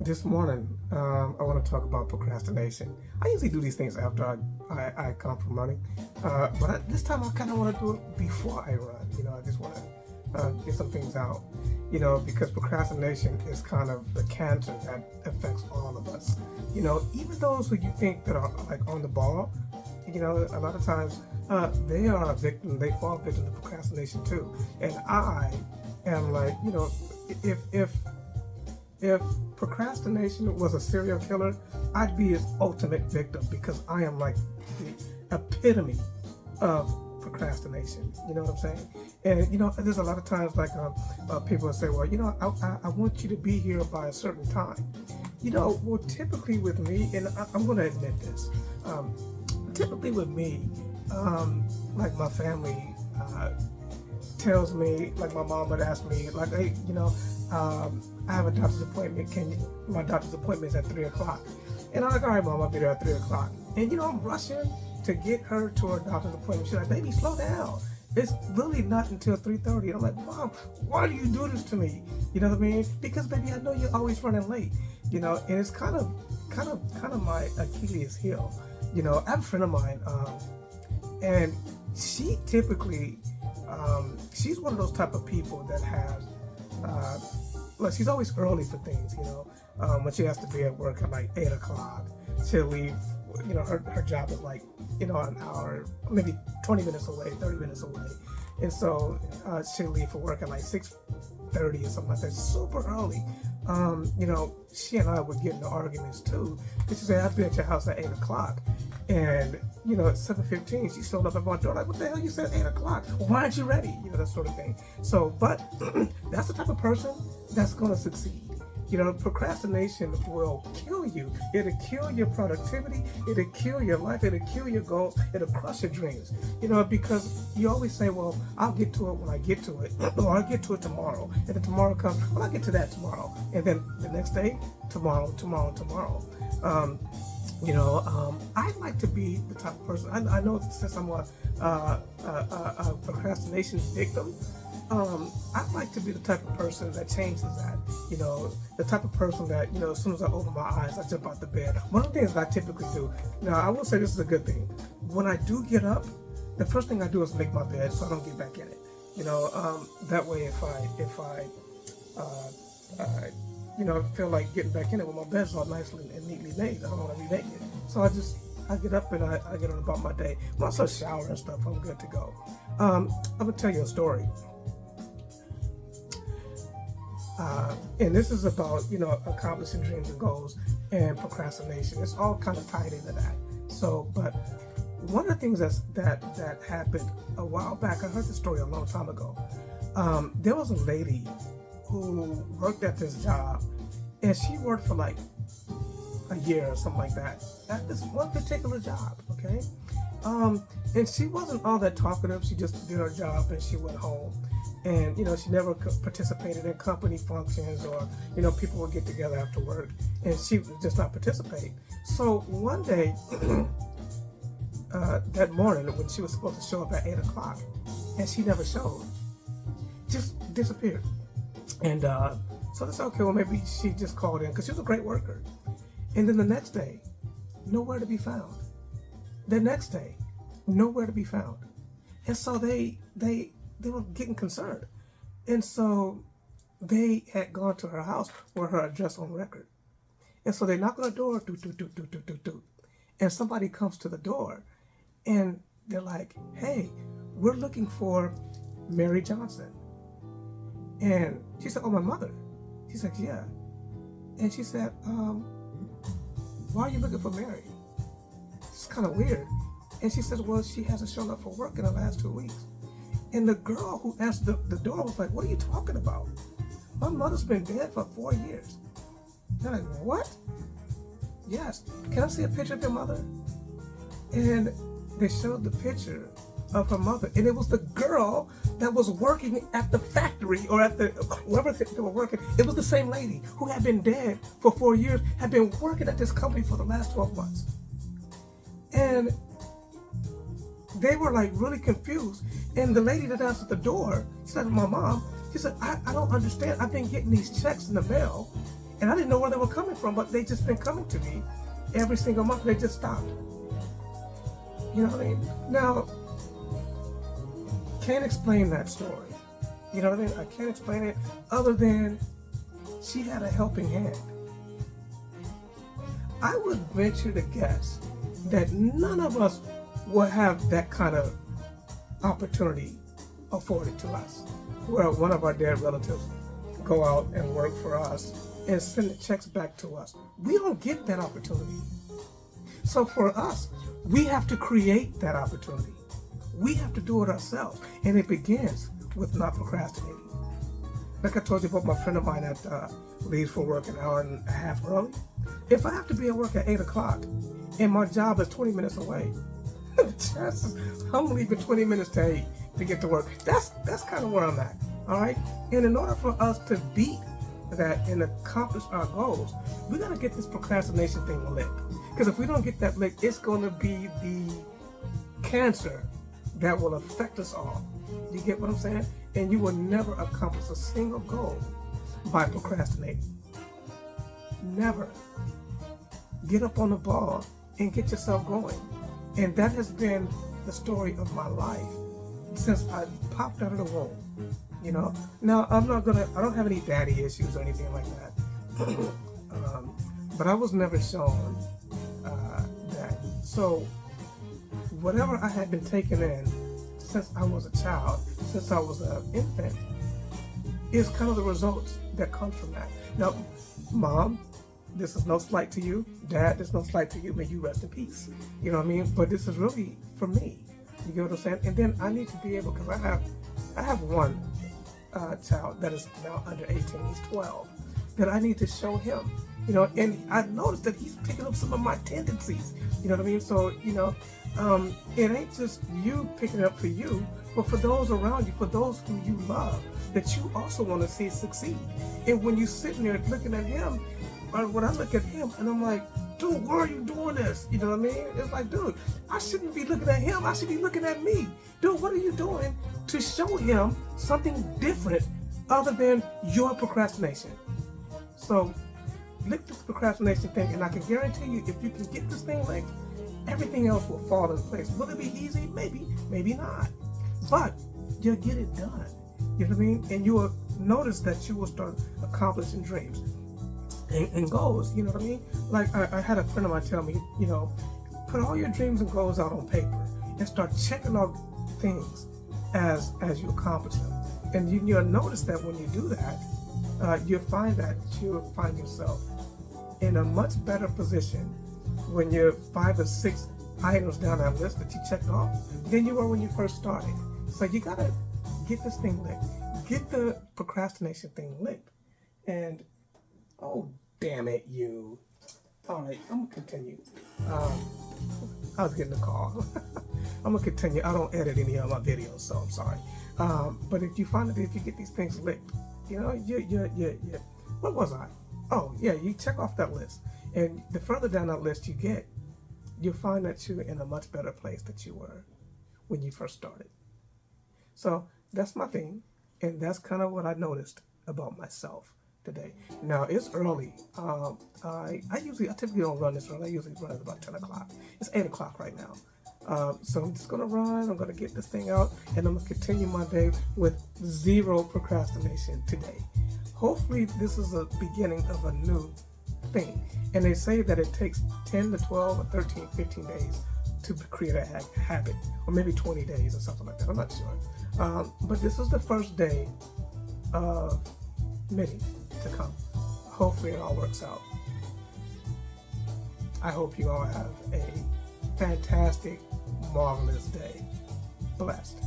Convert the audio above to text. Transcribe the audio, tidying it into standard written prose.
This morning, I want to talk about procrastination. I usually do these things after I come from running, this time I kind of want to do it before I run. I just want to get some things out, because procrastination is kind of the cancer that affects all of us. Even those who you think that are like on the ball, a lot of times they are a victim, they fall victim to procrastination too. And I am like, if procrastination was a serial killer, I'd be his ultimate victim because I am like the epitome of procrastination. You know what I'm saying? And there's a lot of times like people will say, well, I want you to be here by a certain time. Well, typically with me, and I'm going to admit this, typically with me, like my family tells me, like my mom would ask me, like, hey, I have a doctor's appointment. My doctor's appointment is at 3 o'clock. And I'm like, all right, Mom, I'll be there at 3 o'clock. And I'm rushing to get her to her doctor's appointment. She's like, baby, slow down. It's really not until 3:30. And I'm like, Mom, why do you do this to me? You know what I mean? Because baby, I know you're always running late. And it's kind of my Achilles heel. I have a friend of mine, and she typically, she's one of those type of people that has, well, she's always early for things, when she has to be at work at like 8 o'clock, she'll leave, her job is like, an hour, maybe 20 minutes away, 30 minutes away. And so she'll leave for work at like 6:30 or something like that, super early. She and I would get into arguments too, because she said, I'll be at your house at 8 o'clock. And, at 7:15, she showed up at my door like, what the hell, you said 8 o'clock? Well, why aren't you ready? That sort of thing. So, but that's the type of person that's going to succeed. Procrastination will kill you. It'll kill your productivity. It'll kill your life. It'll kill your goals. It'll crush your dreams. Because you always say, well, I'll get to it when I get to it. Or I'll get to it tomorrow. And then tomorrow comes, well, I'll get to that tomorrow. And then the next day, tomorrow. I'd like to be the type of person, I know since I'm a procrastination victim, I'd like to be the type of person that changes that. The type of person that, as soon as I open my eyes, I jump out the bed. One of the things that I typically do, now I will say this is a good thing. When I do get up, the first thing I do is make my bed so I don't get back in it. That way if I feel like getting back in it when my bed's all nicely and neatly made, I don't want to remake it. So I get up and I get on about my day. Once I shower and stuff, I'm good to go. I'm going to tell you a story. And this is about, accomplishing dreams and goals and procrastination. It's all kind of tied into that. So, but one of the things that happened a while back, I heard this story a long time ago. There was a lady who worked at this job, and she worked for like a year or something like that at this one particular job, okay? And she wasn't all that talkative. She just did her job and she went home. And, she never participated in company functions or, people would get together after work, and she would just not participate. So one day, that morning when she was supposed to show up at 8 o'clock, and she never showed, just disappeared. And so they said, okay, well, maybe she just called in because she was a great worker. And then the next day, nowhere to be found. The next day, nowhere to be found. And so they were getting concerned. And so they had gone to her house where her address on record. And so they knock on the door, do. And somebody comes to the door and they're like, hey, we're looking for Mary Johnson. And she said, oh, my mother. She said, yeah. And she said, why are you looking for Mary? It's kind of weird. And she says, well, she hasn't shown up for work in the last 2 weeks. And the girl who answered the door was like, what are you talking about? My mother's been dead for 4 years. They're like, what? Yes. Can I see a picture of your mother? And they showed the picture of her mother. And it was the girl that was working at the factory or at the, wherever they were working. It was the same lady who had been dead for 4 years, had been working at this company for the last 12 months. And they were like really confused. And the lady that answered the door, she said, my mom, she said, I don't understand. I've been getting these checks in the mail And I didn't know where they were coming from, but they just been coming to me every single month. They just stopped. You know what I mean? Now, can't explain that story. You know what I mean? I can't explain it other than she had a helping hand. I would venture to guess that none of us will have that kind of opportunity afforded to us, where one of our dead relatives go out and work for us and send the checks back to us. We don't get that opportunity. So for us, we have to create that opportunity. We have to do it ourselves. And it begins with not procrastinating. Like I told you about my friend of mine that leaves for work an hour and a half early. If I have to be at work at 8 o'clock and my job is 20 minutes away, the chances I'm leaving 20 minutes to 8 to get to work. That's kind of where I'm at. All right. And in order for us to beat that and accomplish our goals, we got to get this procrastination thing licked. Because if we don't get that licked, it's going to be the cancer that will affect us all. You get what I'm saying? And you will never accomplish a single goal by procrastinating. Never. Get up on the ball and get yourself going. And that has been the story of my life since I popped out of the womb. You know, now I don't have any daddy issues or anything like that. But I was never shown that. So whatever I had been taken in since I was a child, since I was an infant, is kind of the results that come from that. Now, Mom, this is no slight to you. Dad, this is no slight to you. May you rest in peace. You know what I mean? But this is really for me. You get what I'm saying? And then I need to be able, because I have one child that is now under 18. He's 12. That I need to show him. You know, and I noticed that he's picking up some of my tendencies. You know what I mean? So, you know, it ain't just you picking it up for you, but for those around you, for those who you love, that you also want to see succeed. And when you're sitting there looking at him, or when I look at him and I'm like, dude, why are you doing this? You know what I mean? It's like, dude, I shouldn't be looking at him. I should be looking at me. Dude, what are you doing to show him something different other than your procrastination? So, lick this procrastination thing, and I can guarantee you, if you can get this thing licked, everything else will fall in place. Will it be easy? Maybe, maybe not. But you'll get it done. You know what I mean? And you will notice that you will start accomplishing dreams and goals. You know what I mean? Like I had a friend of mine tell me, you know, put all your dreams and goals out on paper and start checking off things as you accomplish them. And you'll notice that when you do that, you'll find yourself in a much better position when you're 5 or 6 items down that list that you checked off than you were when you first started. So you gotta get this thing licked. Get the procrastination thing licked. And oh, damn it, you. All right, I'm gonna continue. I was getting a call. I'm gonna continue. I don't edit any of my videos, so I'm sorry. But if you find that if you get these things licked, you know, what was I? Oh, yeah, you check off that list. And the further down that list you get, you'll find that you're in a much better place than you were when you first started. So that's my thing. And that's kind of what I noticed about myself today. Now, it's early. I typically don't run this early. I usually run at about 10 o'clock. It's 8 o'clock right now. So I'm just going to run. I'm going to get this thing out. And I'm going to continue my day with 0 procrastination today. Hopefully, this is a beginning of a new thing. And they say that it takes 10 to 12 or 13, 15 days to create a habit. Or maybe 20 days or something like that. I'm not sure. But this is the first day of many to come. Hopefully it all works out. I hope you all have a fantastic, marvelous day. Blessed.